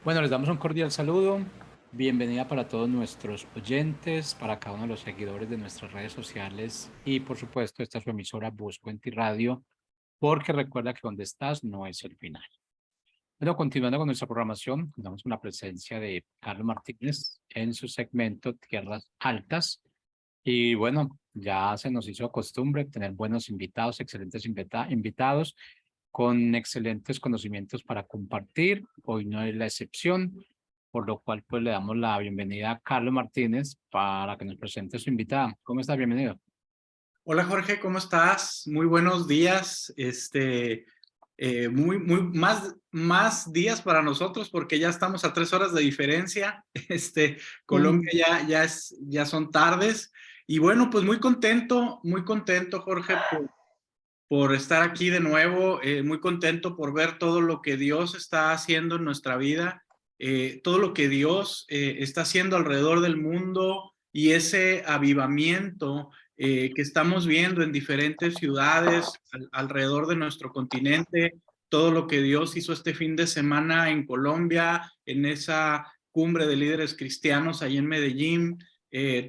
Bueno, les damos un cordial saludo. Bienvenida para todos nuestros oyentes, para cada uno de los seguidores de nuestras redes sociales y, por supuesto, esta es su emisora Busco en Ti Radio, porque recuerda que donde estás no es el final. Bueno, continuando con nuestra programación, damos una presencia de Carlos Martínez en su segmento Tierras Altas. Y bueno, ya se nos hizo costumbre tener buenos invitados, excelentes invitados con excelentes conocimientos para compartir. Hoy no es la excepción, por lo cual pues le damos la bienvenida a Carlos Martínez para que nos presente su invitada. ¿Cómo está? Bienvenido. Hola Jorge, ¿cómo estás? Muy buenos días. Más días para nosotros porque ya estamos a 3 horas de diferencia. Colombia ya son tardes. Y bueno, pues muy contento Jorge por estar aquí de nuevo, muy contento por ver todo lo que Dios está haciendo en nuestra vida, todo lo que Dios está haciendo alrededor del mundo y ese avivamiento que estamos viendo en diferentes ciudades alrededor de nuestro continente, todo lo que Dios hizo este fin de semana en Colombia, en esa cumbre de líderes cristianos ahí en Medellín,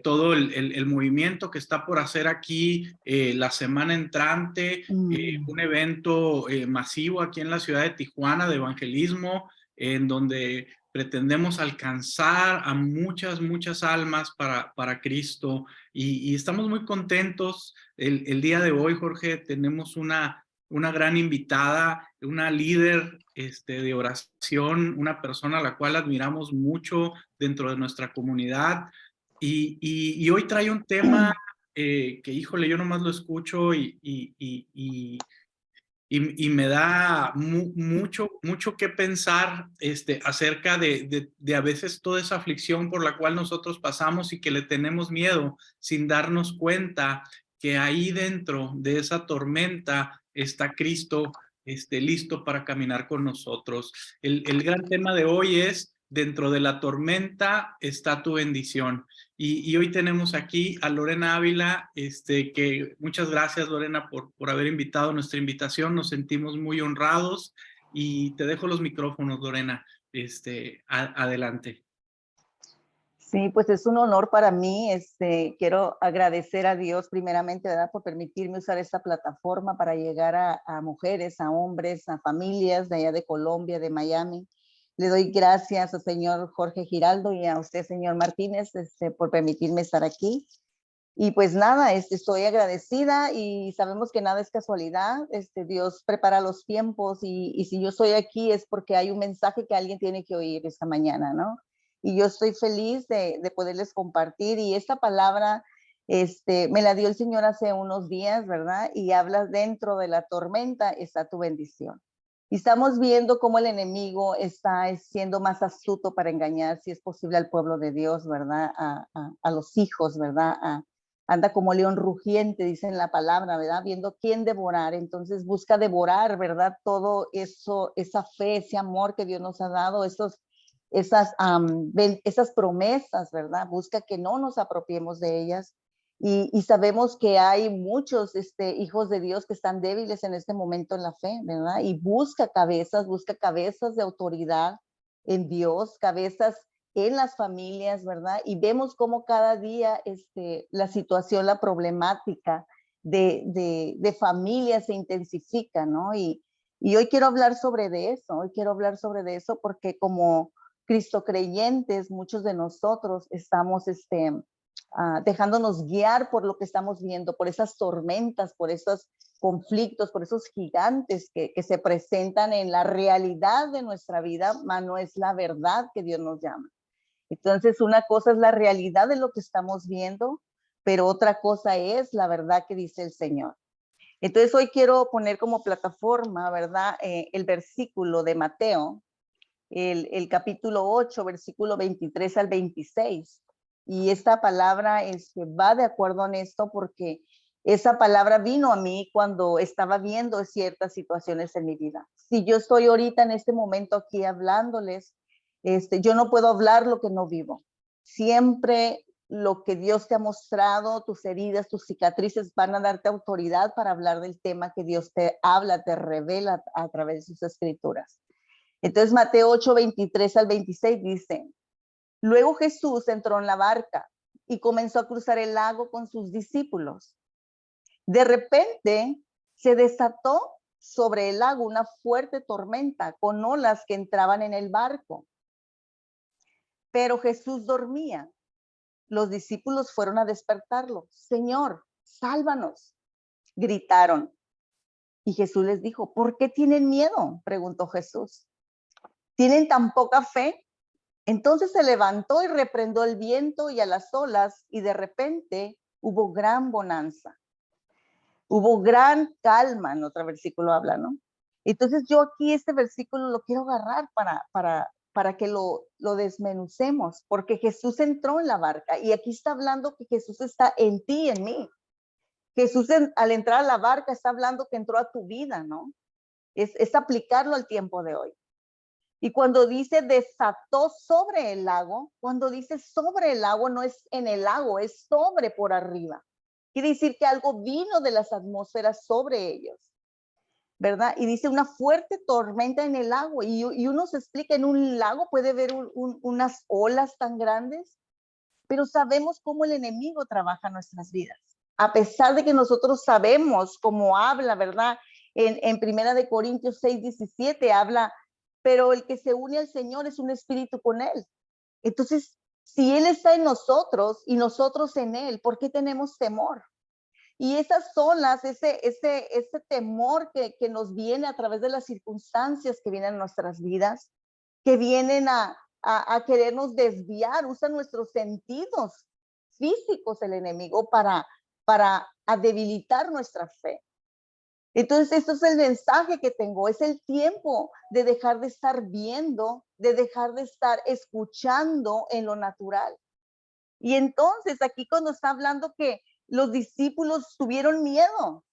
todo el movimiento que está por hacer aquí la semana entrante, un evento masivo aquí en la ciudad de Tijuana de evangelismo, en donde pretendemos alcanzar a muchas almas para Cristo y estamos muy contentos. El día de hoy, Jorge, tenemos una gran invitada, una líder de oración, una persona a la cual admiramos mucho dentro de nuestra comunidad. Y hoy trae un tema que, híjole, yo nomás lo escucho y me da mucho que pensar acerca de a veces toda esa aflicción por la cual nosotros pasamos y que le tenemos miedo sin darnos cuenta que ahí dentro de esa tormenta está Cristo listo para caminar con nosotros. El gran tema de hoy es: dentro de la tormenta está tu bendición. Y hoy tenemos aquí a Lorena Ávila, que muchas gracias, Lorena, por haber invitado nuestra invitación. Nos sentimos muy honrados y te dejo los micrófonos, Lorena. Adelante. Sí, pues es un honor para mí. Quiero agradecer a Dios primeramente, ¿verdad?, por permitirme usar esta plataforma para llegar a mujeres, a hombres, a familias de allá de Colombia, de Miami. Le doy gracias al señor Jorge Giraldo y a usted, señor Martínez, por permitirme estar aquí. Y pues nada, estoy agradecida y sabemos que nada es casualidad. Dios prepara los tiempos y si yo estoy aquí es porque hay un mensaje que alguien tiene que oír esta mañana, ¿no? Y yo estoy feliz de poderles compartir. Y esta palabra me la dio el Señor hace unos días, ¿verdad? Y habla: dentro de la tormenta está tu bendición. Y estamos viendo cómo el enemigo está siendo más astuto para engañar, si es posible, al pueblo de Dios, ¿verdad? A los hijos, ¿verdad? Anda como león rugiente, dice en la palabra, ¿verdad? Viendo quién devorar. Entonces busca devorar, ¿verdad? Todo eso, esa fe, ese amor que Dios nos ha dado, esas promesas, ¿verdad? Busca que no nos apropiemos de ellas. Y sabemos que hay muchos hijos de Dios que están débiles en este momento en la fe, ¿verdad? Y busca cabezas de autoridad en Dios, cabezas en las familias, ¿verdad? Y vemos cómo cada día la situación, la problemática de familias se intensifica, ¿no? Y hoy quiero hablar sobre eso porque como Cristo creyentes, muchos de nosotros estamos dejándonos guiar por lo que estamos viendo, por esas tormentas, por esos conflictos, por esos gigantes que se presentan en la realidad de nuestra vida, mas no es la verdad que Dios nos llama. Entonces, una cosa es la realidad de lo que estamos viendo, pero otra cosa es la verdad que dice el Señor. Entonces, hoy quiero poner como plataforma, ¿verdad?, el versículo de Mateo, el capítulo 8, versículo 23 al 26. Y esta palabra va de acuerdo en esto porque esa palabra vino a mí cuando estaba viendo ciertas situaciones en mi vida. Si yo estoy ahorita en este momento aquí hablándoles, yo no puedo hablar lo que no vivo. Siempre lo que Dios te ha mostrado, tus heridas, tus cicatrices, van a darte autoridad para hablar del tema que Dios te habla, te revela a través de sus escrituras. Entonces Mateo 8, 23 al 26 dice, luego Jesús entró en la barca y comenzó a cruzar el lago con sus discípulos. De repente se desató sobre el lago una fuerte tormenta con olas que entraban en el barco. Pero Jesús dormía. Los discípulos fueron a despertarlo. Señor, sálvanos, gritaron. Y Jesús les dijo, ¿por qué tienen miedo? Preguntó Jesús. ¿Tienen tan poca fe? Entonces se levantó y reprendió el viento y a las olas, y de repente hubo gran bonanza. Hubo gran calma, en otro versículo habla, ¿no? Entonces yo aquí este versículo lo quiero agarrar para que lo desmenucemos, porque Jesús entró en la barca y aquí está hablando que Jesús está en ti y en mí. Jesús al entrar a la barca está hablando que entró a tu vida, ¿no? Es aplicarlo al tiempo de hoy. Y cuando dice desató sobre el lago, cuando dice sobre el lago no es en el lago, es sobre por arriba. Quiere decir que algo vino de las atmósferas sobre ellos, ¿verdad? Y dice una fuerte tormenta en el lago. Y uno se explica, en un lago puede haber unas olas tan grandes, pero sabemos cómo el enemigo trabaja en nuestras vidas. A pesar de que nosotros sabemos cómo habla, ¿verdad? En 1 Corintios 6, 17 habla, pero el que se une al Señor es un espíritu con él. Entonces, si Él está en nosotros y nosotros en Él, ¿por qué tenemos temor? Y esas olas, ese temor que nos viene a través de las circunstancias que vienen en nuestras vidas, que vienen a querernos desviar, usa nuestros sentidos físicos el enemigo para debilitar nuestra fe. Entonces, esto es el mensaje que tengo, es el tiempo de dejar de estar viendo, de dejar de estar escuchando en lo natural. Y entonces, aquí cuando está hablando que los discípulos tuvieron miedo,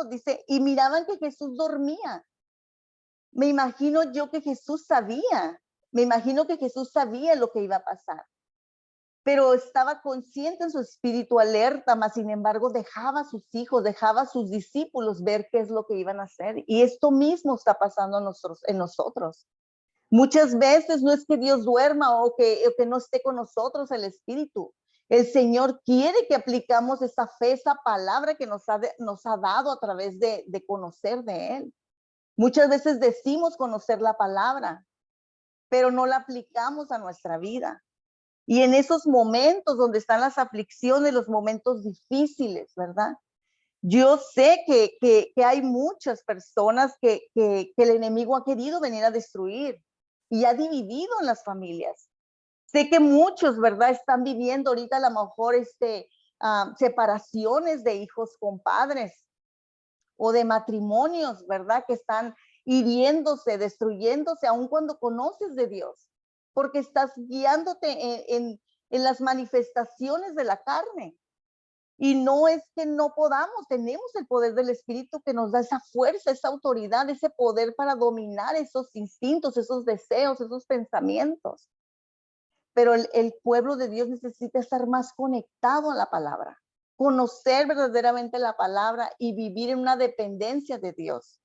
dice, y miraban que Jesús dormía. Me imagino yo que Jesús sabía, lo que iba a pasar. Pero estaba consciente en su espíritu alerta, mas sin embargo dejaba a sus hijos, dejaba a sus discípulos ver qué es lo que iban a hacer. Y esto mismo está pasando en nosotros. Muchas veces no es que Dios duerma o que no esté con nosotros el espíritu. El Señor quiere que aplicamos esa fe, esa palabra que nos ha dado a través de conocer de Él. Muchas veces decimos conocer la palabra, pero no la aplicamos a nuestra vida. Y en esos momentos donde están las aflicciones, los momentos difíciles, ¿verdad? Yo sé que hay muchas personas que el enemigo ha querido venir a destruir y ha dividido en las familias. Sé que muchos, ¿verdad? Están viviendo ahorita a lo mejor separaciones de hijos con padres o de matrimonios, ¿verdad? Que están hiriéndose, destruyéndose, aun cuando conoces de Dios, porque estás guiándote en las manifestaciones de la carne. Y no es que no podamos, tenemos el poder del Espíritu que nos da esa fuerza, esa autoridad, ese poder para dominar esos instintos, esos deseos, esos pensamientos. Pero el pueblo de Dios necesita estar más conectado a la palabra, conocer verdaderamente la palabra y vivir en una dependencia de Dios.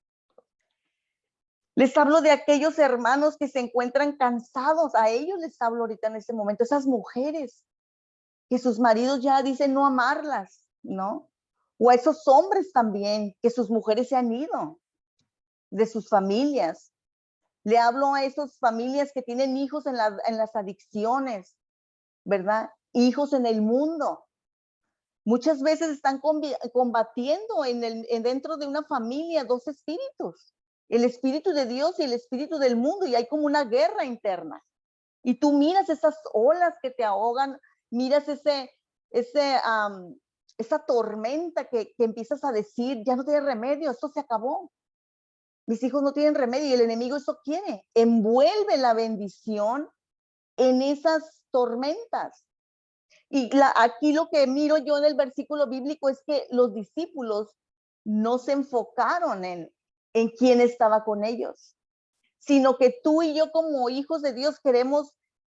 Les hablo de aquellos hermanos que se encuentran cansados, a ellos les hablo ahorita en este momento, esas mujeres que sus maridos ya dicen no amarlas, ¿no? O a esos hombres también, que sus mujeres se han ido de sus familias. Le hablo a esas familias que tienen hijos en las adicciones, ¿verdad? Hijos en el mundo. Muchas veces están combatiendo dentro de una familia dos espíritus, el espíritu de Dios y el espíritu del mundo, y hay como una guerra interna. Y tú miras esas olas que te ahogan, miras esa tormenta que empiezas a decir, ya no tiene remedio, esto se acabó. Mis hijos no tienen remedio y el enemigo eso quiere. Envuelve la bendición en esas tormentas. Y aquí lo que miro yo en el versículo bíblico es que los discípulos no se enfocaron en quién estaba con ellos, sino que tú y yo como hijos de Dios queremos,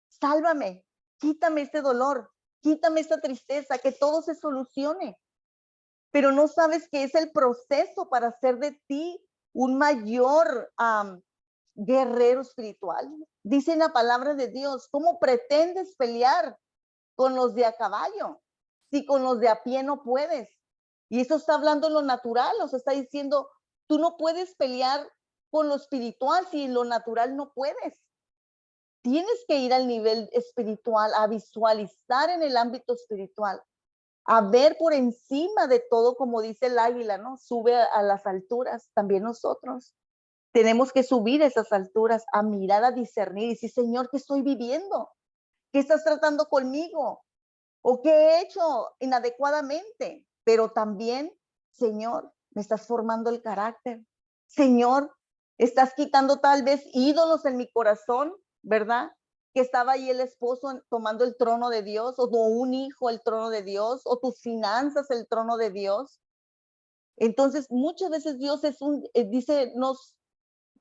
sálvame, quítame este dolor, quítame esta tristeza, que todo se solucione. Pero no sabes que es el proceso para hacer de ti un mayor guerrero espiritual. Dice en la palabra de Dios, ¿cómo pretendes pelear con los de a caballo si con los de a pie no puedes? Y eso está hablando en lo natural, o sea, está diciendo, tú no puedes pelear con lo espiritual si en lo natural no puedes. Tienes que ir al nivel espiritual, a visualizar en el ámbito espiritual, a ver por encima de todo, como dice el águila, ¿no? Sube a las alturas. También nosotros tenemos que subir a esas alturas, a mirar, a discernir y decir, Señor, ¿qué estoy viviendo? ¿Qué estás tratando conmigo? ¿O qué he hecho inadecuadamente? Pero también, Señor, me estás formando el carácter. Señor, estás quitando tal vez ídolos en mi corazón, ¿verdad? Que estaba ahí el esposo tomando el trono de Dios, o un hijo el trono de Dios, o tus finanzas el trono de Dios. Entonces, muchas veces Dios es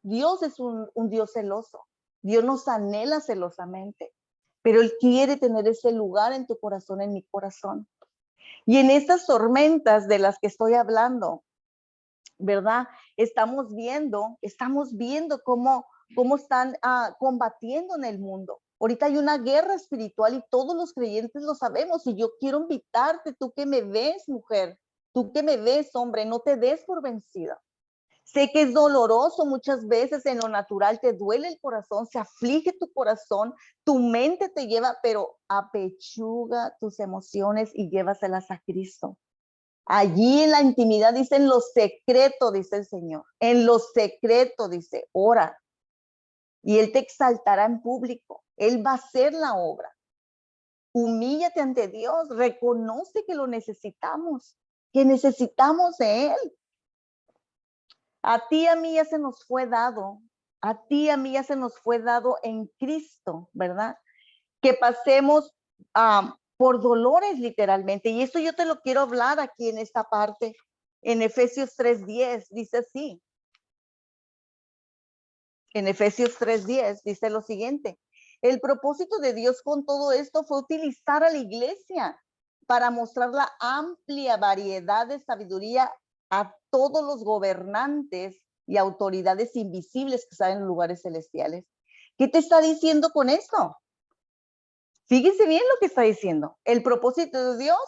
Dios es un Dios celoso. Dios nos anhela celosamente, pero Él quiere tener ese lugar en tu corazón, en mi corazón. Y en estas tormentas de las que estoy hablando, ¿verdad? Estamos viendo cómo están combatiendo en el mundo. Ahorita hay una guerra espiritual y todos los creyentes lo sabemos. Y yo quiero invitarte, tú que me ves, mujer, tú que me ves, hombre, no te des por vencida. Sé que es doloroso muchas veces, en lo natural te duele el corazón, se aflige tu corazón, tu mente te lleva, pero apechuga tus emociones y llévaselas a Cristo. Allí en la intimidad, dice, en lo secreto, dice el Señor, en lo secreto, dice, ora. Y Él te exaltará en público, Él va a hacer la obra. Humíllate ante Dios, reconoce que lo necesitamos, que necesitamos de Él. A ti, a mí ya se nos fue dado, a ti, a mí ya se nos fue dado en Cristo, ¿verdad? Que pasemos por dolores literalmente. Y esto yo te lo quiero hablar aquí en esta parte. En Efesios 3:10 dice así. En Efesios 3:10 dice lo siguiente. El propósito de Dios con todo esto fue utilizar a la iglesia para mostrar la amplia variedad de sabiduría a todos los gobernantes y autoridades invisibles que están en lugares celestiales. ¿Qué te está diciendo con esto? Fíjense bien lo que está diciendo. El propósito de Dios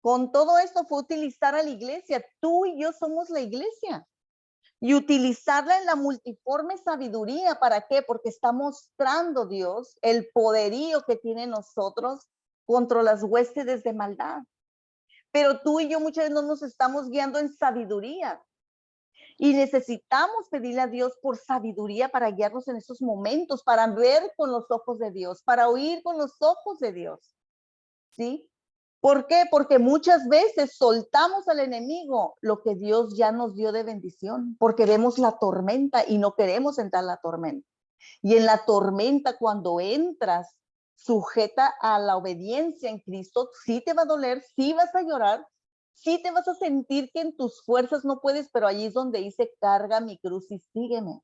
con todo esto fue utilizar a la iglesia. Tú y yo somos la iglesia. Y utilizarla en la multiforme sabiduría. ¿Para qué? Porque está mostrando Dios el poderío que tiene nosotros contra las huestes de maldad. Pero tú y yo muchas veces no nos estamos guiando en sabiduría. Y necesitamos pedirle a Dios por sabiduría para guiarnos en esos momentos, para ver con los ojos de Dios, para oír con los ojos de Dios. ¿Sí? ¿Por qué? Porque muchas veces soltamos al enemigo lo que Dios ya nos dio de bendición, porque vemos la tormenta y no queremos entrar en la tormenta. Y en la tormenta, cuando entras sujeta a la obediencia en Cristo, sí te va a doler, sí vas a llorar, sí te vas a sentir que en tus fuerzas no puedes, pero allí es donde dice, carga mi cruz y sígueme.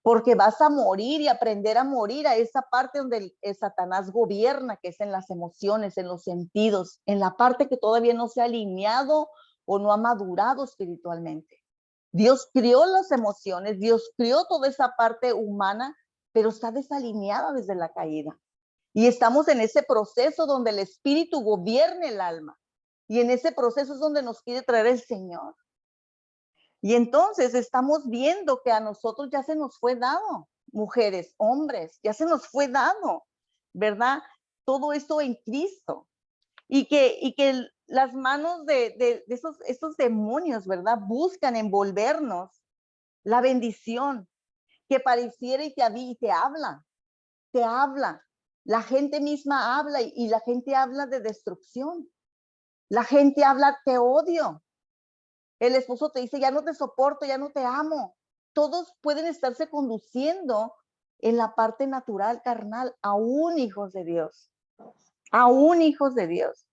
Porque vas a morir y aprender a morir a esa parte donde el Satanás gobierna, que es en las emociones, en los sentidos, en la parte que todavía no se ha alineado o no ha madurado espiritualmente. Dios crió las emociones, Dios crió toda esa parte humana, pero está desalineada desde la caída. Y estamos en ese proceso donde el espíritu gobierna el alma. Y en ese proceso es donde nos quiere traer el Señor. Y entonces estamos viendo que a nosotros ya se nos fue dado, mujeres, hombres, ya se nos fue dado, ¿verdad? Todo esto en Cristo. Y que las manos de esos demonios, ¿verdad? Buscan envolvernos la bendición que pareciera y te habla, te habla. La gente misma habla y la gente habla de destrucción. La gente habla, te odio. El esposo te dice, ya no te soporto, ya no te amo. Todos pueden estarse conduciendo en la parte natural, carnal, aún hijos de Dios. Aún hijos de Dios.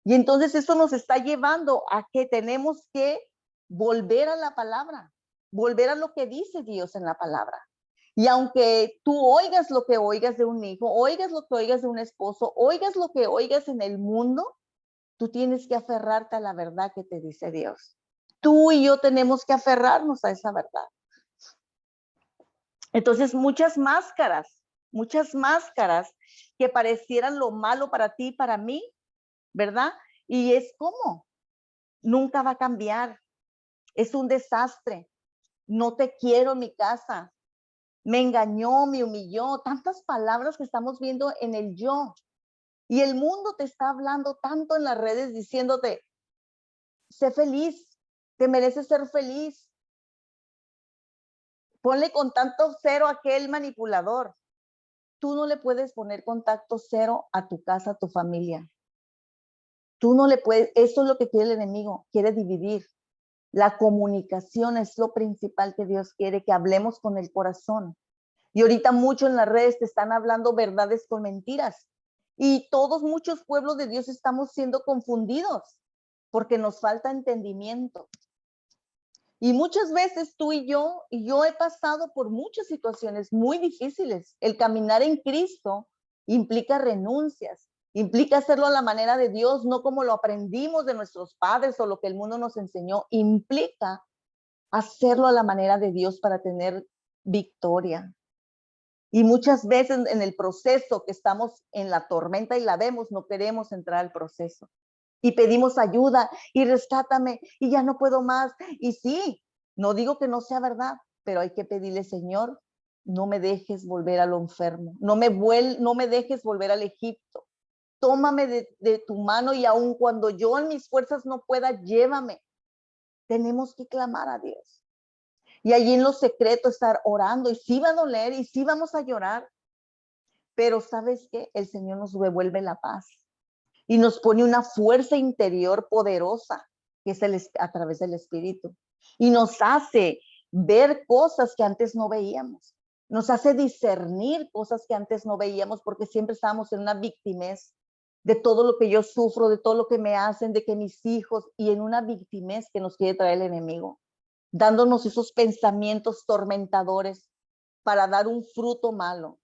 Y entonces eso nos está llevando a que tenemos que volver a la palabra, volver a lo que dice Dios en la palabra. Y aunque tú oigas lo que oigas de un hijo, oigas lo que oigas de un esposo, oigas lo que oigas en el mundo, tú tienes que aferrarte a la verdad que te dice Dios. Tú y yo tenemos que aferrarnos a esa verdad. Entonces, muchas máscaras que parecieran lo malo para ti y para mí, ¿verdad? Y es como, nunca va a cambiar. Es un desastre. No te quiero en mi casa. Me engañó, me humilló. Tantas palabras que estamos viendo en el yo. Y el mundo te está hablando tanto en las redes diciéndote, sé feliz, te mereces ser feliz. Ponle contacto cero a aquel manipulador. Tú no le puedes poner contacto cero a tu casa, a tu familia. Tú no le puedes, eso es lo que quiere el enemigo, quiere dividir. La comunicación es lo principal que Dios quiere, que hablemos con el corazón. Y ahorita mucho en las redes te están hablando verdades con mentiras. Y todos, muchos pueblos de Dios estamos siendo confundidos porque nos falta entendimiento. Y muchas veces tú y yo he pasado por muchas situaciones muy difíciles. El caminar en Cristo implica renuncias, implica hacerlo a la manera de Dios, no como lo aprendimos de nuestros padres o lo que el mundo nos enseñó. Implica hacerlo a la manera de Dios para tener victoria. Y muchas veces en el proceso que estamos en la tormenta y la vemos, no queremos entrar al proceso. Y pedimos ayuda y rescátame y ya no puedo más. Y sí, no digo que no sea verdad, pero hay que pedirle, Señor, no me dejes volver a lo enfermo, no me dejes volver al Egipto. Tómame de tu mano y aun cuando yo en mis fuerzas no pueda, llévame. Tenemos que clamar a Dios. Y allí en lo secreto estar orando y sí va a doler y sí vamos a llorar. Pero ¿sabes qué? El Señor nos devuelve la paz. Y nos pone una fuerza interior poderosa, que es a través del Espíritu. Y nos hace ver cosas que antes no veíamos. Nos hace discernir cosas que antes no veíamos porque siempre estábamos en una victimez de todo lo que yo sufro, de todo lo que me hacen, de que mis hijos, y en una victimez que nos quiere traer el enemigo, dándonos esos pensamientos tormentadores para dar un fruto malo.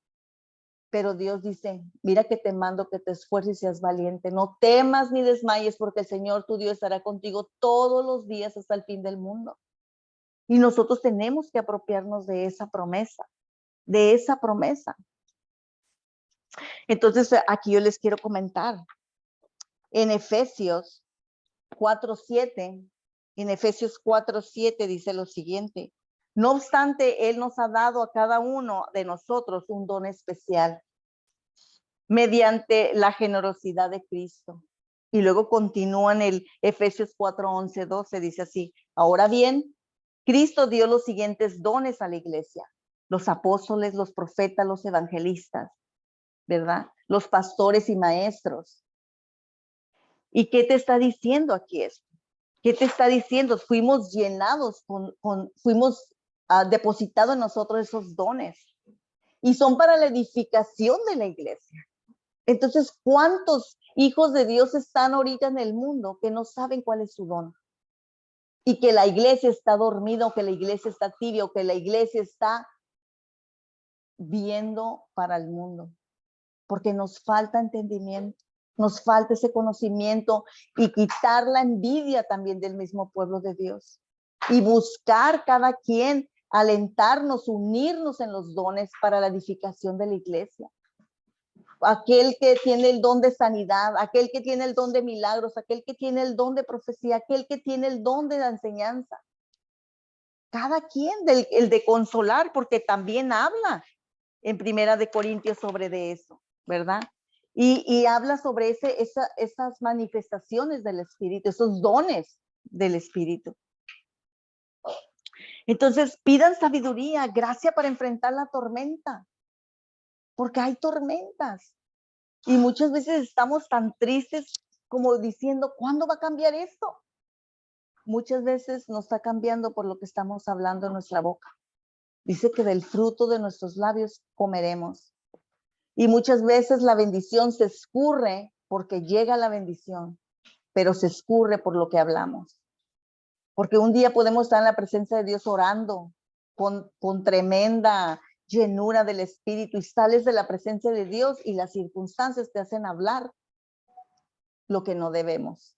Pero Dios dice, mira que te mando que te esfuerces y seas valiente. No temas ni desmayes porque el Señor tu Dios estará contigo todos los días hasta el fin del mundo. Y nosotros tenemos que apropiarnos de esa promesa, de esa promesa. Entonces, aquí yo les quiero comentar. En Efesios 4:7, en Efesios 4:7 dice lo siguiente. No obstante, Él nos ha dado a cada uno de nosotros un don especial mediante la generosidad de Cristo. Y luego continúa en el Efesios 4:11-12, dice así, ahora bien, Cristo dio los siguientes dones a la iglesia, los apóstoles, los profetas, los evangelistas, ¿verdad? Los pastores y maestros. ¿Y qué te está diciendo aquí esto? ¿Qué te está diciendo? Fuimos llenados, fuimos depositados en nosotros esos dones. Y son para la edificación de la iglesia. Entonces, ¿cuántos hijos de Dios están ahorita en el mundo que no saben cuál es su don? Y que la iglesia está dormida, o que la iglesia está tibia, o que la iglesia está viendo para el mundo. Porque nos falta entendimiento, nos falta ese conocimiento y quitar la envidia también del mismo pueblo de Dios. Y buscar cada quien, alentarnos, unirnos en los dones para la edificación de la iglesia. Aquel que tiene el don de sanidad, aquel que tiene el don de milagros, aquel que tiene el don de profecía, aquel que tiene el don de la enseñanza. Cada quien, el de consolar, porque también habla en Primera de Corintios sobre de eso, ¿verdad? Y habla sobre esas manifestaciones del Espíritu, esos dones del Espíritu. Entonces, pidan sabiduría, gracia para enfrentar la tormenta, porque hay tormentas. Y muchas veces estamos tan tristes como diciendo, ¿cuándo va a cambiar esto? Muchas veces no está cambiando por lo que estamos hablando en nuestra boca. Dice que del fruto de nuestros labios comeremos. Y muchas veces la bendición se escurre porque llega la bendición, pero se escurre por lo que hablamos. Porque un día podemos estar en la presencia de Dios orando con tremenda llenura del Espíritu y sales de la presencia de Dios y las circunstancias te hacen hablar lo que no debemos.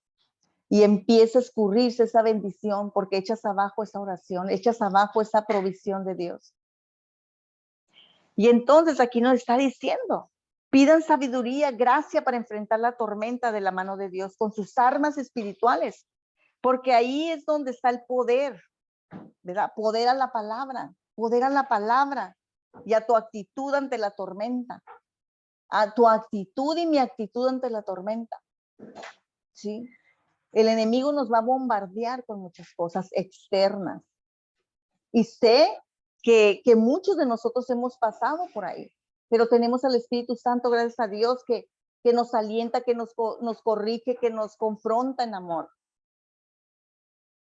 Y empieza a escurrirse esa bendición porque echas abajo esa oración, echas abajo esa provisión de Dios. Y entonces aquí nos está diciendo, pidan sabiduría, gracia para enfrentar la tormenta de la mano de Dios con sus armas espirituales, porque ahí es donde está el poder, ¿verdad? Poder a la palabra y a tu actitud ante la tormenta, a tu actitud y mi actitud ante la tormenta, ¿sí? El enemigo nos va a bombardear con muchas cosas externas. Y sé que muchos de nosotros hemos pasado por ahí, pero tenemos al Espíritu Santo, gracias a Dios, que nos alienta, que nos corrige, que nos confronta en amor.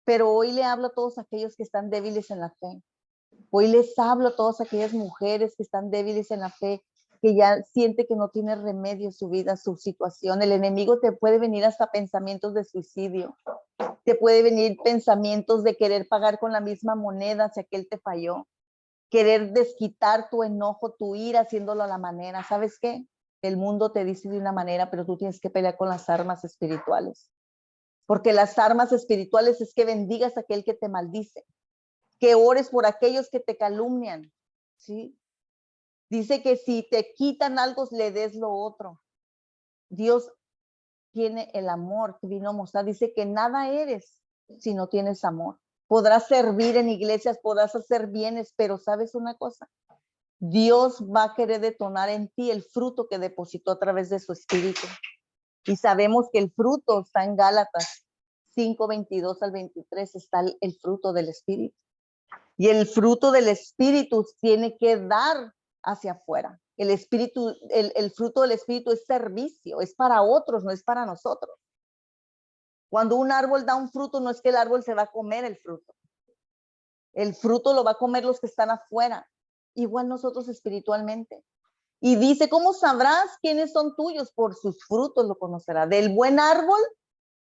Pero hoy le hablo a todos aquellos que están débiles en la fe. Hoy les hablo a todas aquellas mujeres que están débiles en la fe, que ya siente que no tiene remedio su vida, su situación. El enemigo te puede venir hasta pensamientos de suicidio. Te puede venir pensamientos de querer pagar con la misma moneda si aquel te falló. Querer desquitar tu enojo, tu ira, haciéndolo a la manera. ¿Sabes qué? El mundo te dice de una manera, pero tú tienes que pelear con las armas espirituales. Porque las armas espirituales es que bendigas a aquel que te maldice, que ores por aquellos que te calumnian, ¿sí? Dice que si te quitan algo, le des lo otro. Dios tiene el amor que vino a mostrar. Dice que nada eres si no tienes amor. Podrás servir en iglesias, podrás hacer bienes, pero ¿sabes una cosa? Dios va a querer detonar en ti el fruto que depositó a través de su espíritu. Y sabemos que el fruto está en Gálatas 5:22 al 23, está el fruto del espíritu. Y el fruto del espíritu tiene que dar hacia afuera. El espíritu, el fruto del espíritu es servicio, es para otros, no es para nosotros. Cuando un árbol da un fruto, no es que el árbol se va a comer el fruto. El fruto lo va a comer los que están afuera. Igual nosotros espiritualmente. Y dice, ¿cómo sabrás quiénes son tuyos? Por sus frutos lo conocerá. Del buen árbol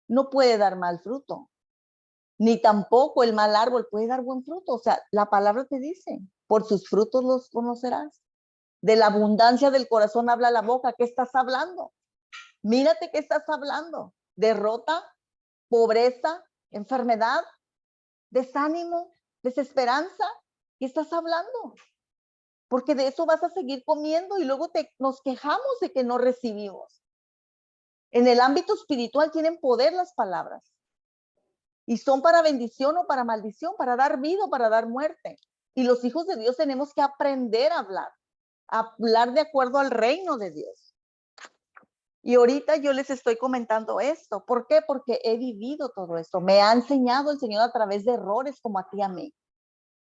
no puede dar mal fruto, ni tampoco el mal árbol puede dar buen fruto. O sea, la palabra te dice, por sus frutos los conocerás. De la abundancia del corazón habla la boca. ¿Qué estás hablando? Mírate qué estás hablando. Derrota, pobreza, enfermedad, desánimo, desesperanza. ¿Qué estás hablando? Porque de eso vas a seguir comiendo y luego nos quejamos de que no recibimos. En el ámbito espiritual tienen poder las palabras. Y son para bendición o para maldición, para dar vida o para dar muerte. Y los hijos de Dios tenemos que aprender a hablar de acuerdo al reino de Dios. Y ahorita yo les estoy comentando esto. ¿Por qué? Porque he vivido todo esto. Me ha enseñado el Señor a través de errores como a ti y a mí.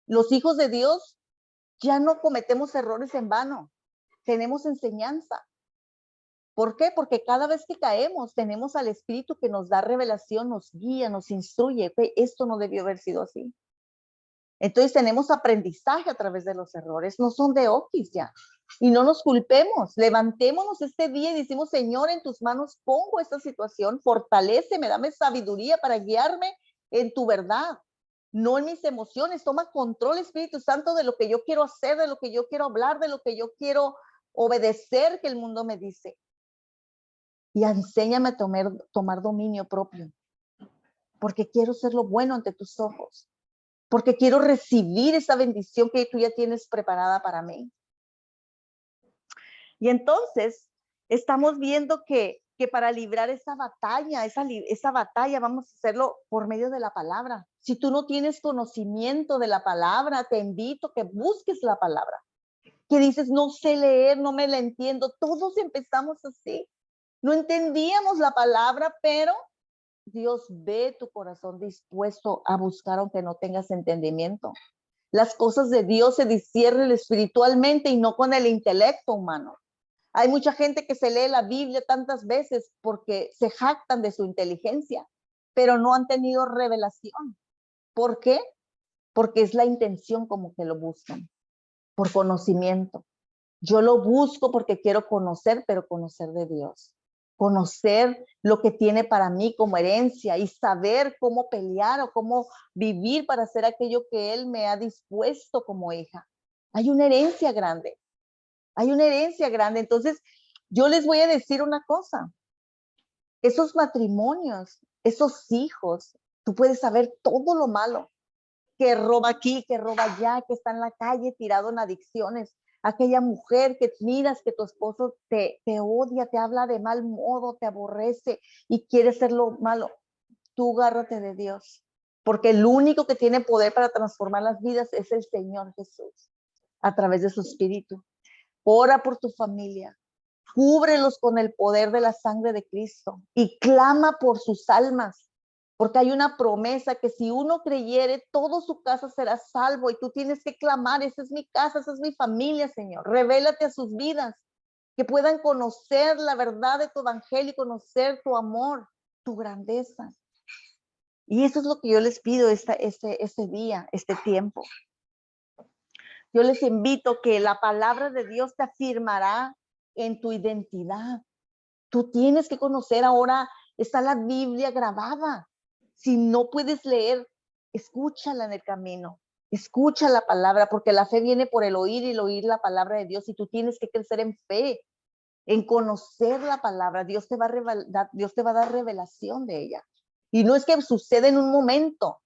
Los hijos de Dios ya no cometemos errores en vano. Tenemos enseñanza. ¿Por qué? Porque cada vez que caemos tenemos al Espíritu que nos da revelación, nos guía, nos instruye. Esto no debió haber sido así. Entonces tenemos aprendizaje a través de los errores, no son de okis ya. Y no nos culpemos, levantémonos este día y decimos, Señor, en tus manos pongo esta situación, fortaléceme, dame sabiduría para guiarme en tu verdad, no en mis emociones. Toma control, Espíritu Santo, de lo que yo quiero hacer, de lo que yo quiero hablar, de lo que yo quiero obedecer que el mundo me dice. Y enséñame a tomar dominio propio, porque quiero ser lo bueno ante tus ojos, porque quiero recibir esa bendición que tú ya tienes preparada para mí. Y entonces estamos viendo que para librar esa batalla vamos a hacerlo por medio de la palabra. Si tú no tienes conocimiento de la palabra, te invito a que busques la palabra. Que dices, no sé leer, no me la entiendo. Todos empezamos así. No entendíamos la palabra, pero Dios ve tu corazón dispuesto a buscar aunque no tengas entendimiento. Las cosas de Dios se disciernen espiritualmente y no con el intelecto humano. Hay mucha gente que se lee la Biblia tantas veces porque se jactan de su inteligencia, pero no han tenido revelación. ¿Por qué? Porque es la intención como que lo buscan, por conocimiento. Yo lo busco porque quiero conocer, pero conocer de Dios. Conocer lo que tiene para mí como herencia y saber cómo pelear o cómo vivir para hacer aquello que Él me ha dispuesto como hija. Hay una herencia grande. Hay una herencia grande. Entonces, yo les voy a decir una cosa. Esos matrimonios, esos hijos, tú puedes saber todo lo malo, que roba aquí, que roba allá, que está en la calle tirado en adicciones. Aquella mujer que miras que tu esposo te odia, te habla de mal modo, te aborrece y quiere hacer lo malo. Tú agárrate de Dios, porque el único que tiene poder para transformar las vidas es el Señor Jesús, a través de su Espíritu. Ora por tu familia, cúbrelos con el poder de la sangre de Cristo y clama por sus almas, porque hay una promesa que si uno creyere, todo su casa será salvo y tú tienes que clamar, esa es mi casa, esa es mi familia, Señor. Revélate a sus vidas, que puedan conocer la verdad de tu evangelio y conocer tu amor, tu grandeza. Y eso es lo que yo les pido este día, este tiempo. Yo les invito que la palabra de Dios te afirmará en tu identidad. Tú tienes que conocer ahora, está la Biblia grabada. Si no puedes leer, escúchala en el camino. Escucha la palabra, porque la fe viene por el oír y el oír la palabra de Dios. Y tú tienes que crecer en fe, en conocer la palabra. Dios te va a dar revelación de ella. Y no es que suceda en un momento,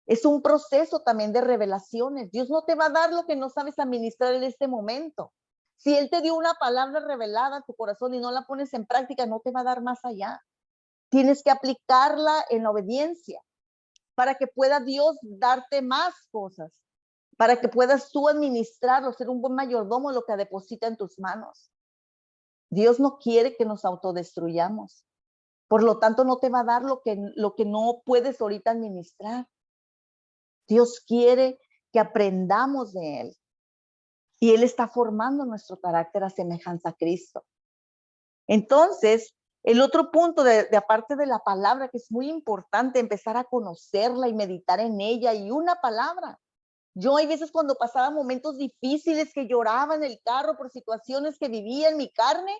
es un proceso también de revelaciones. Dios no te va a dar lo que no sabes administrar en este momento. Si Él te dio una palabra revelada a tu corazón y no la pones en práctica, no te va a dar más allá. Tienes que aplicarla en la obediencia para que pueda Dios darte más cosas, para que puedas tú administrarlo, ser un buen mayordomo de lo que deposita en tus manos. Dios no quiere que nos autodestruyamos. Por lo tanto, no te va a dar lo que no puedes ahorita administrar. Dios quiere que aprendamos de Él. Y Él está formando nuestro carácter a semejanza a Cristo. Entonces, el otro punto de aparte de la palabra, que es muy importante, empezar a conocerla y meditar en ella, y una palabra. Yo hay veces cuando pasaba momentos difíciles que lloraba en el carro por situaciones que vivía en mi carne,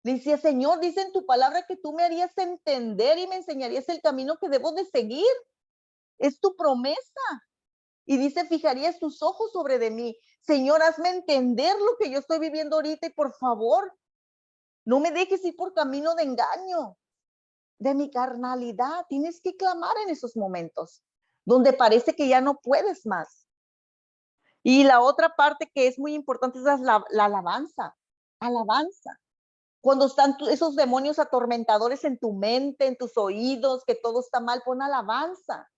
le decía, Señor, dice en tu palabra que tú me harías entender y me enseñarías el camino que debo de seguir. Es tu promesa. Y dice, fijarías tus ojos sobre de mí. Señor, hazme entender lo que yo estoy viviendo ahorita y por favor, no me dejes ir por camino de engaño, de mi carnalidad. Tienes que clamar en esos momentos donde parece que ya no puedes más. Y la otra parte que es muy importante es la alabanza. Alabanza. Cuando están esos demonios atormentadores en tu mente, en tus oídos, que todo está mal, pon alabanza.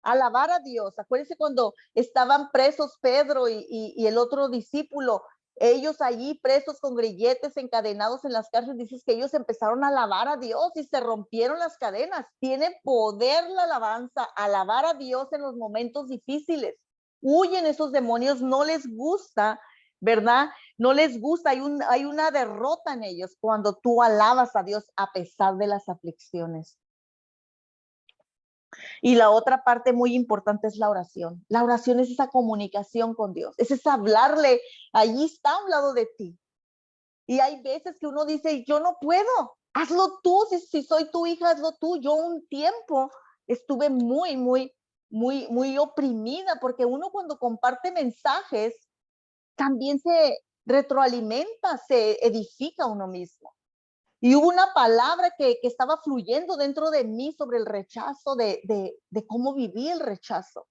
Alabar a Dios. Acuérdense cuando estaban presos Pedro y el otro discípulo, ellos allí presos con grilletes, encadenados en las cárceles, dices que ellos empezaron a alabar a Dios y se rompieron las cadenas. Tiene poder la alabanza, alabar a Dios en los momentos difíciles. Huyen esos demonios, no les gusta, ¿verdad? No les gusta, hay una derrota en ellos cuando tú alabas a Dios a pesar de las aflicciones. Y la otra parte muy importante es la oración. La oración es esa comunicación con Dios, es esa hablarle, allí está a un lado de ti. Y hay veces que uno dice, yo no puedo, hazlo tú, si soy tu hija, hazlo tú. Yo un tiempo estuve muy oprimida, porque uno cuando comparte mensajes, también se retroalimenta, se edifica uno mismo. Y hubo una palabra que estaba fluyendo dentro de mí sobre el rechazo, de cómo viví el rechazo.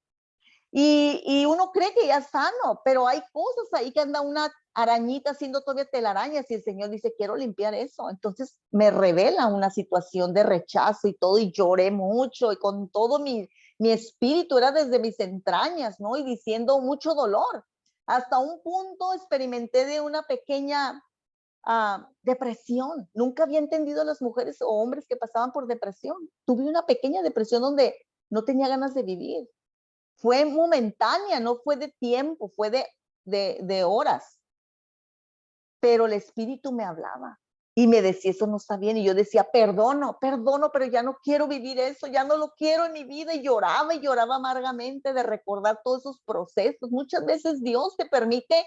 Y uno cree que ya es sano, pero hay cosas ahí que anda una arañita haciendo todavía telarañas y el Señor dice, quiero limpiar eso. Entonces me revela una situación de rechazo y todo, y lloré mucho y con todo mi espíritu era desde mis entrañas, ¿no? Y diciendo mucho dolor. Hasta un punto experimenté de una pequeña depresión. Nunca había entendido a las mujeres o hombres que pasaban por depresión. Tuve una pequeña depresión donde no tenía ganas de vivir. Fue momentánea, no fue de tiempo, fue de horas. Pero el espíritu me hablaba y me decía, eso no está bien. Y yo decía, perdono, pero ya no quiero vivir eso, ya no lo quiero en mi vida. Y lloraba amargamente de recordar todos esos procesos. Muchas veces Dios te permite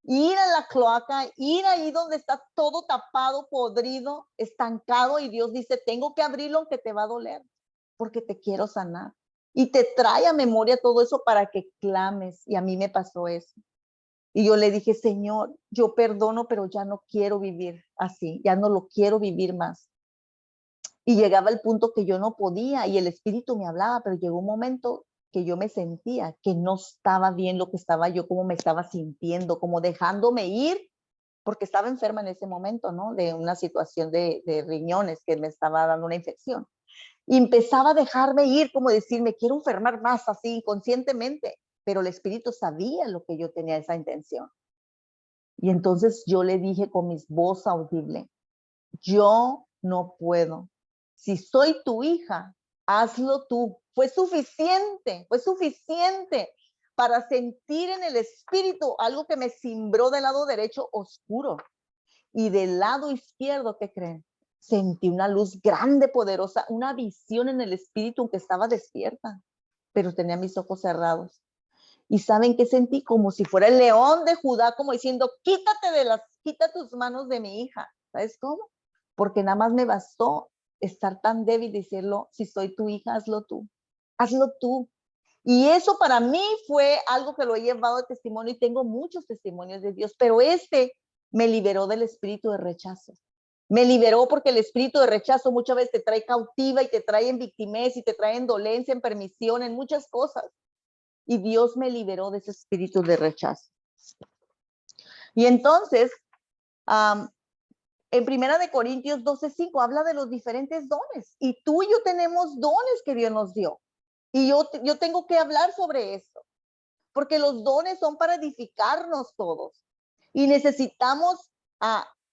ir a la cloaca, ir ahí donde está todo tapado, podrido, estancado, y Dios dice, tengo que abrirlo aunque te va a doler, porque te quiero sanar. Y te trae a memoria todo eso para que clames, y a mí me pasó eso. Y yo le dije, Señor, yo perdono, pero ya no quiero vivir así, ya no lo quiero vivir más. Y llegaba el punto que yo no podía y el Espíritu me hablaba, pero llegó un momento que yo me sentía que no estaba bien lo que estaba yo, como me estaba sintiendo, como dejándome ir, porque estaba enferma en ese momento, ¿no? De una situación de riñones que me estaba dando una infección. Y empezaba a dejarme ir, como decir, me quiero enfermar más, así inconscientemente, pero el Espíritu sabía lo que yo tenía esa intención. Y entonces yo le dije con mi voz audible, yo no puedo. Si soy tu hija, hazlo tú. Fue suficiente para sentir en el espíritu algo que me cimbró del lado derecho oscuro. Y del lado izquierdo, ¿qué creen? Sentí una luz grande, poderosa, una visión en el espíritu que estaba despierta, pero tenía mis ojos cerrados. ¿Y saben qué sentí? Como si fuera el león de Judá, como diciendo, quita tus manos de mi hija. ¿Sabes cómo? Porque nada más me bastó estar tan débil y decirlo, si soy tu hija, hazlo tú. Hazlo tú. Y eso para mí fue algo que lo he llevado de testimonio y tengo muchos testimonios de Dios, pero me liberó del espíritu de rechazo. Me liberó porque el espíritu de rechazo muchas veces te trae cautiva y te trae en victimez y te trae en dolencia, en permisión, en muchas cosas. Y Dios me liberó de ese espíritu de rechazo. Y entonces, en Primera de Corintios 12:5 habla de los diferentes dones. Y tú y yo tenemos dones que Dios nos dio. Y yo tengo que hablar sobre esto. Porque los dones son para edificarnos todos. Y necesitamos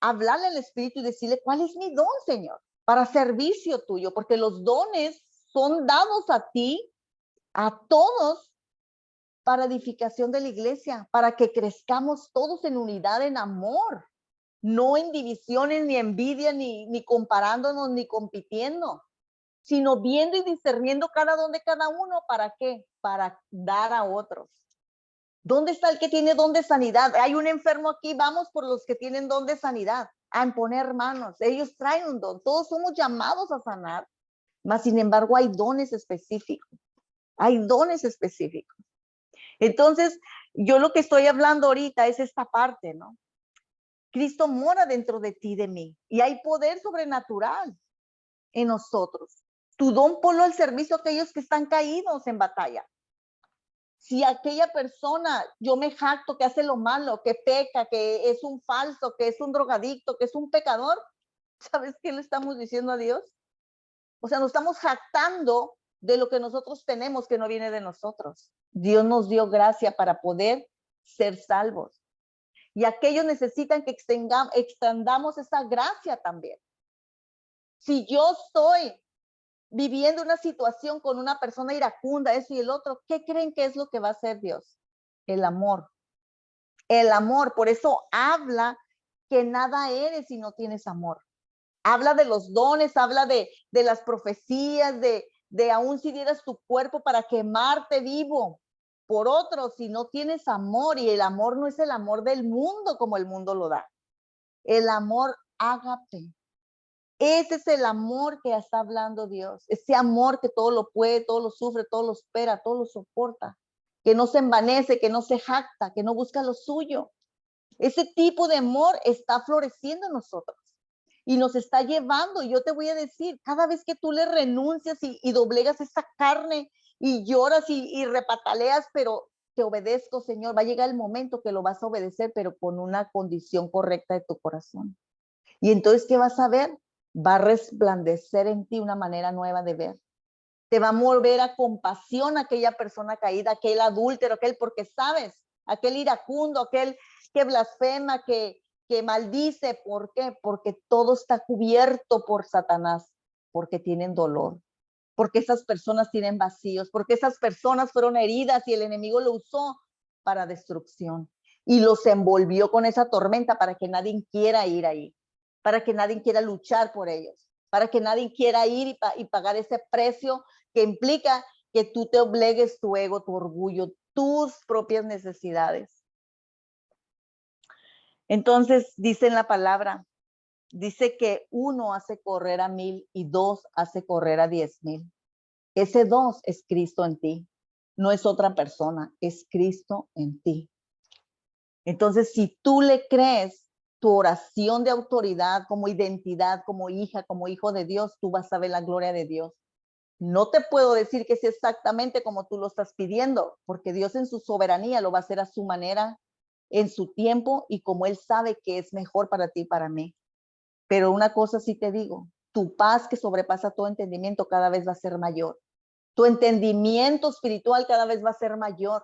hablarle al Espíritu y decirle, ¿cuál es mi don, Señor? Para servicio tuyo, porque los dones son dados a ti, a todos, para edificación de la iglesia, para que crezcamos todos en unidad, en amor, no en divisiones, ni envidia, ni comparándonos, ni compitiendo, sino viendo y discerniendo cada don de cada uno. ¿Para qué? Para dar a otros. ¿Dónde está el que tiene don de sanidad? Hay un enfermo aquí, vamos por los que tienen don de sanidad, a imponer manos. Ellos traen un don, todos somos llamados a sanar, mas sin embargo hay dones específicos. Hay dones específicos. Entonces, yo lo que estoy hablando ahorita es esta parte, ¿no? Cristo mora dentro de ti, de mí, y hay poder sobrenatural en nosotros. Tu don ponlo al servicio a aquellos que están caídos en batalla. Si aquella persona, yo me jacto que hace lo malo, que peca, que es un falso, que es un drogadicto, que es un pecador, ¿sabes qué le estamos diciendo a Dios? O sea, nos estamos jactando de lo que nosotros tenemos que no viene de nosotros. Dios nos dio gracia para poder ser salvos. Y aquellos necesitan que extendamos esa gracia también. Si yo estoy viviendo una situación con una persona iracunda, eso y el otro, ¿qué creen que es lo que va a hacer Dios? El amor. El amor. Por eso habla que nada eres si no tienes amor. Habla de los dones, habla de las profecías, de aún si dieras tu cuerpo para quemarte vivo por otro, si no tienes amor, y el amor no es el amor del mundo como el mundo lo da. El amor ágape. Ese es el amor que está hablando Dios. Ese amor que todo lo puede, todo lo sufre, todo lo espera, todo lo soporta. Que no se envanece, que no se jacta, que no busca lo suyo. Ese tipo de amor está floreciendo en nosotros y nos está llevando. Y yo te voy a decir, cada vez que tú le renuncias y doblegas esa carne y lloras y repataleas, pero te obedezco, Señor, va a llegar el momento que lo vas a obedecer, pero con una condición correcta de tu corazón. Y entonces, ¿qué vas a ver? Va a resplandecer en ti una manera nueva de ver. Te va a mover a compasión a aquella persona caída, aquel adúltero, aquel, porque sabes, aquel iracundo, aquel que blasfema, que maldice. ¿Por qué? Porque todo está cubierto por Satanás, porque tienen dolor, porque esas personas tienen vacíos, porque esas personas fueron heridas y el enemigo lo usó para destrucción y los envolvió con esa tormenta para que nadie quiera ir ahí, para que nadie quiera luchar por ellos, para que nadie quiera ir y pagar ese precio que implica que tú te obligues tu ego, tu orgullo, tus propias necesidades. Entonces, dice en la palabra, dice que 1 hace correr a 1000 y 2 hace correr a 10,000. Ese 2 es Cristo en ti, no es otra persona, es Cristo en ti. Entonces, si tú le crees tu oración de autoridad como identidad, como hija, como hijo de Dios, tú vas a ver la gloria de Dios. No te puedo decir que sea exactamente como tú lo estás pidiendo, porque Dios en su soberanía lo va a hacer a su manera, en su tiempo y como Él sabe que es mejor para ti y para mí. Pero una cosa sí te digo, tu paz que sobrepasa todo entendimiento cada vez va a ser mayor. Tu entendimiento espiritual cada vez va a ser mayor.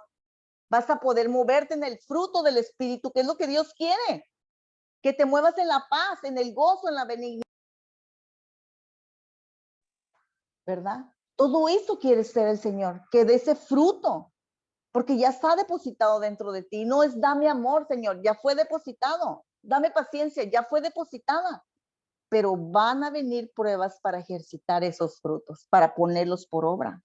Vas a poder moverte en el fruto del Espíritu, que es lo que Dios quiere. Que te muevas en la paz, en el gozo, en la benignidad, ¿verdad? Todo eso quiere ser el Señor, que de ese fruto, porque ya está depositado dentro de ti. No es dame amor, Señor, ya fue depositado. Dame paciencia, ya fue depositada. Pero van a venir pruebas para ejercitar esos frutos, para ponerlos por obra.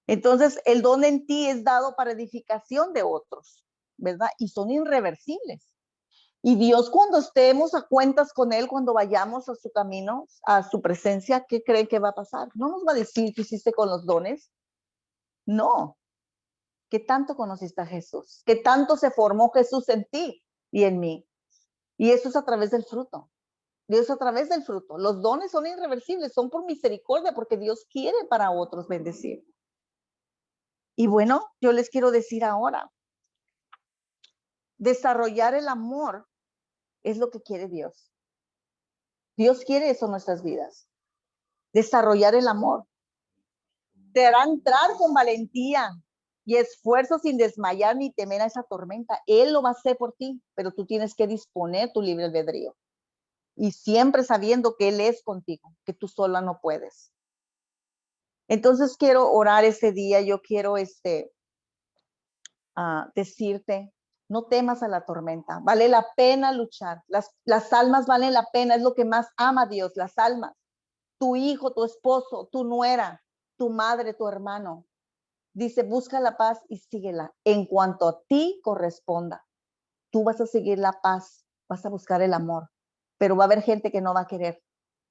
Entonces, el don en ti es dado para edificación de otros, ¿verdad? Y son irreversibles. Y Dios, cuando estemos a cuentas con Él, cuando vayamos a su camino, a su presencia, ¿qué creen que va a pasar? No nos va a decir qué hiciste con los dones. No. ¿Qué tanto conociste a Jesús? ¿Qué tanto se formó Jesús en ti y en mí? Y eso es a través del fruto. Dios a través del fruto. Los dones son irreversibles, son por misericordia, porque Dios quiere para otros bendecir. Y bueno, yo les quiero decir ahora, desarrollar el amor es lo que quiere Dios. Dios quiere eso en nuestras vidas. Desarrollar el amor. Te hará entrar con valentía y esfuerzo sin desmayar ni temer a esa tormenta. Él lo va a hacer por ti, pero tú tienes que disponer tu libre albedrío. Y siempre sabiendo que Él es contigo, que tú sola no puedes. Entonces quiero orar ese día, yo quiero decirte, no temas a la tormenta, vale la pena luchar, las almas valen la pena, es lo que más ama Dios, las almas, tu hijo, tu esposo, tu nuera, tu madre, tu hermano. Dice, busca la paz y síguela. En cuanto a ti corresponda, tú vas a seguir la paz, vas a buscar el amor, pero va a haber gente que no va a querer.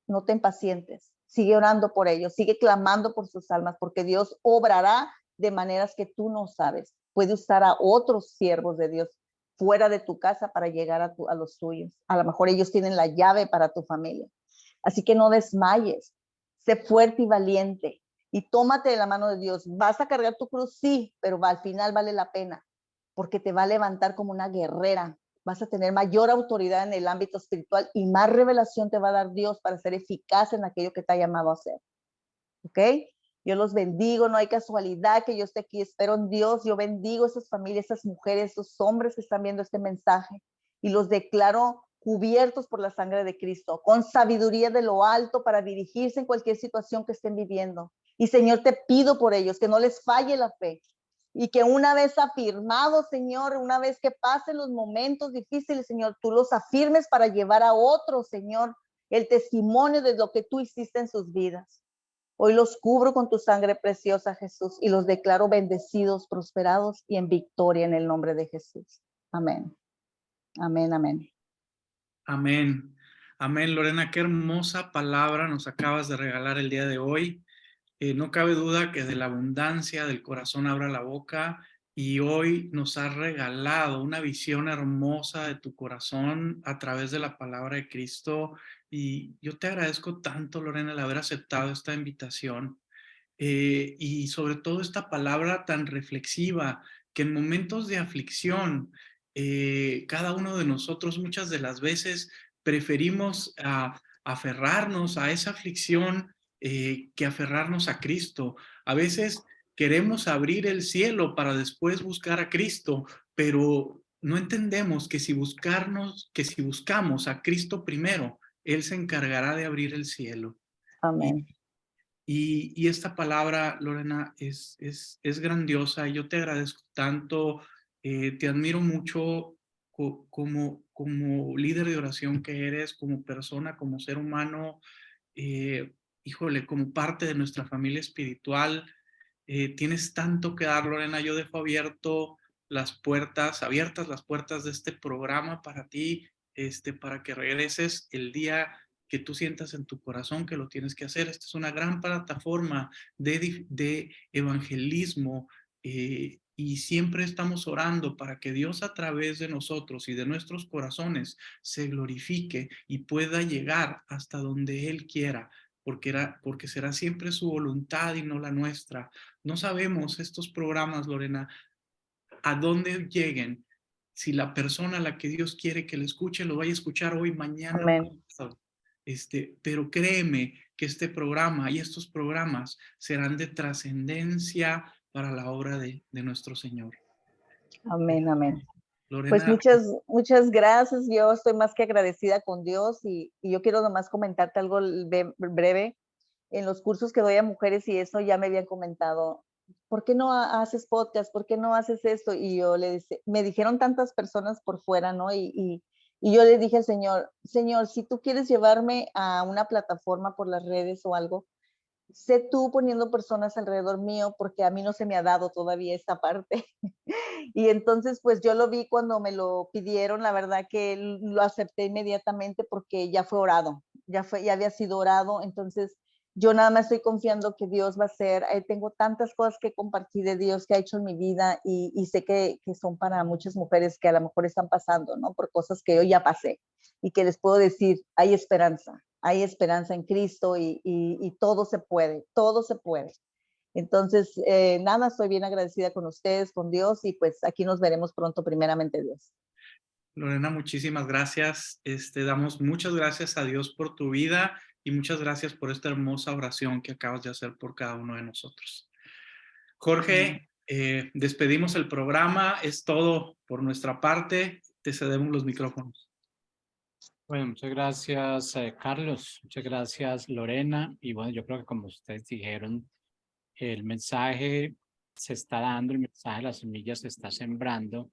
No te impacientes, sigue orando por ellos, sigue clamando por sus almas, porque Dios obrará de maneras que tú no sabes. Puede usar a otros siervos de Dios fuera de tu casa para llegar a los tuyos. A lo mejor ellos tienen la llave para tu familia. Así que no desmayes, sé fuerte y valiente y tómate de la mano de Dios. Vas a cargar tu cruz, sí, pero al final vale la pena, porque te va a levantar como una guerrera. Vas a tener mayor autoridad en el ámbito espiritual y más revelación te va a dar Dios para ser eficaz en aquello que te ha llamado a hacer. ¿Ok? Yo los bendigo, no hay casualidad que yo esté aquí, espero en Dios, yo bendigo a esas familias, esas mujeres, esos hombres que están viendo este mensaje y los declaro cubiertos por la sangre de Cristo, con sabiduría de lo alto para dirigirse en cualquier situación que estén viviendo. Y Señor, te pido por ellos que no les falle la fe y que una vez afirmados, Señor, una vez que pasen los momentos difíciles, Señor, tú los afirmes para llevar a otros, Señor, el testimonio de lo que tú hiciste en sus vidas. Hoy los cubro con tu sangre preciosa, Jesús, y los declaro bendecidos, prosperados y en victoria en el nombre de Jesús. Amén. Amén, amén. Amén. Amén, Lorena, qué hermosa palabra nos acabas de regalar el día de hoy. No cabe duda que de la abundancia del corazón abra la boca y hoy nos has regalado una visión hermosa de tu corazón a través de la palabra de Cristo. Y yo te agradezco tanto, Lorena, el haber aceptado esta invitación y sobre todo esta palabra tan reflexiva que en momentos de aflicción, cada uno de nosotros muchas de las veces preferimos aferrarnos a esa aflicción que aferrarnos a Cristo. A veces queremos abrir el cielo para después buscar a Cristo, pero no entendemos que si buscamos a Cristo primero, Él se encargará de abrir el cielo. Amén. Y esta palabra, Lorena, es grandiosa. Yo te agradezco tanto, te admiro mucho como líder de oración que eres, como persona, como ser humano, híjole, como parte de nuestra familia espiritual. Tienes tanto que dar, Lorena. Yo dejo abiertas las puertas de este programa para ti, para que regreses el día que tú sientas en tu corazón que lo tienes que hacer. Esta es una gran plataforma de evangelismo y siempre estamos orando para que Dios a través de nosotros y de nuestros corazones se glorifique y pueda llegar hasta donde Él quiera, porque será siempre su voluntad y no la nuestra. No sabemos estos programas, Lorena, a dónde lleguen, si la persona a la que Dios quiere que le escuche lo vaya a escuchar hoy, mañana. Amén. Pero créeme que este programa y estos programas serán de trascendencia para la obra de nuestro Señor. Amén, amén. Pues Lorena, muchas gracias. Yo estoy más que agradecida con Dios y yo quiero nomás comentarte algo breve. En los cursos que doy a mujeres y eso ya me habían comentado, ¿por qué no haces podcast? ¿Por qué no haces esto? Y yo me dijeron tantas personas por fuera, ¿no? Y yo le dije al Señor, Señor, si tú quieres llevarme a una plataforma por las redes o algo, sé tú poniendo personas alrededor mío, porque a mí no se me ha dado todavía esta parte. Y entonces, pues yo lo vi cuando me lo pidieron, la verdad que lo acepté inmediatamente porque ya fue orado, ya había sido orado, entonces yo nada más estoy confiando que Dios va a hacer, tengo tantas cosas que compartir de Dios que ha hecho en mi vida y sé que son para muchas mujeres que a lo mejor están pasando, ¿no? Por cosas que yo ya pasé y que les puedo decir, hay esperanza en Cristo y todo se puede, todo se puede. Entonces, nada, estoy bien agradecida con ustedes, con Dios, y pues aquí nos veremos pronto, primeramente Dios. Lorena, muchísimas gracias. Damos muchas gracias a Dios por tu vida y muchas gracias por esta hermosa oración que acabas de hacer por cada uno de nosotros. Jorge, despedimos el programa. Es todo por nuestra parte. Te cedemos los micrófonos. Bueno, muchas gracias, Carlos. Muchas gracias, Lorena. Y bueno, yo creo que como ustedes dijeron, el mensaje se está dando, el mensaje de las semillas se está sembrando.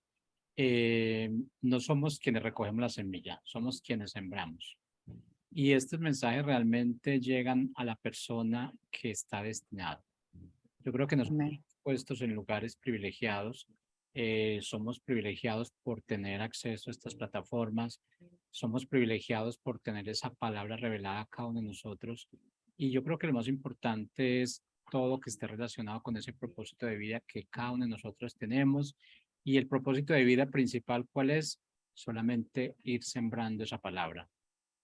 No somos quienes recogemos la semilla, somos quienes sembramos. Y estos mensajes realmente llegan a la persona que está destinada. Yo creo que nos hemos Amén. puestos en lugares privilegiados. Somos privilegiados por tener acceso a estas plataformas. Somos privilegiados por tener esa palabra revelada a cada uno de nosotros. Y yo creo que lo más importante es todo que esté relacionado con ese propósito de vida que cada uno de nosotros tenemos. Y el propósito de vida principal, ¿cuál es? Solamente ir sembrando esa palabra.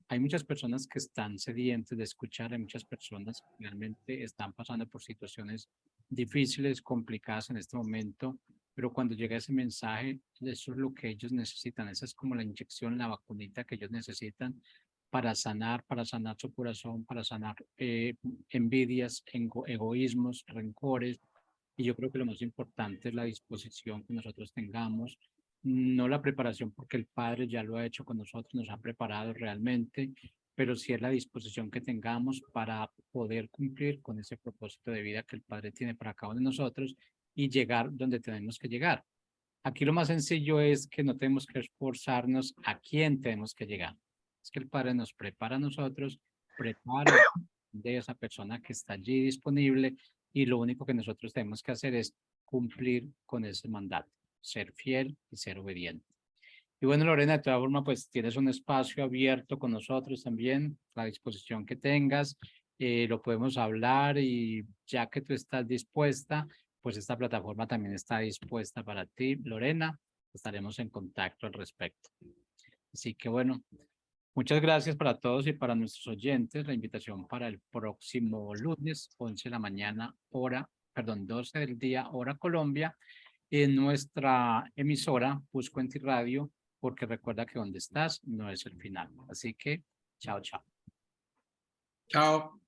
Hay muchas personas que están sedientes de escuchar, hay muchas personas que realmente están pasando por situaciones difíciles, complicadas en este momento, pero cuando llega ese mensaje, eso es lo que ellos necesitan, esa es como la inyección, la vacunita que ellos necesitan para sanar su corazón, para sanar envidias, egoísmos, rencores, y yo creo que lo más importante es la disposición que nosotros tengamos, no la preparación porque el Padre ya lo ha hecho con nosotros, nos ha preparado realmente, pero sí es la disposición que tengamos para poder cumplir con ese propósito de vida que el Padre tiene para cada uno de nosotros y llegar donde tenemos que llegar. Aquí lo más sencillo es que no tenemos que esforzarnos a quién tenemos que llegar. Es que el Padre nos prepara a nosotros, prepara de esa persona que está allí disponible y lo único que nosotros tenemos que hacer es cumplir con ese mandato, ser fiel y ser obediente. Y bueno, Lorena, de todas formas, pues tienes un espacio abierto con nosotros también, la disposición que tengas, lo podemos hablar y ya que tú estás dispuesta, pues esta plataforma también está dispuesta para ti, Lorena, estaremos en contacto al respecto. Así que bueno, muchas gracias para todos y para nuestros oyentes. La invitación para el próximo lunes, 11 de la mañana, 12 del día, hora Colombia, en nuestra emisora Busco en Ti Radio, porque recuerda que donde estás no es el final. Así que, chao, chao. Chao.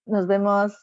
Nos vemos.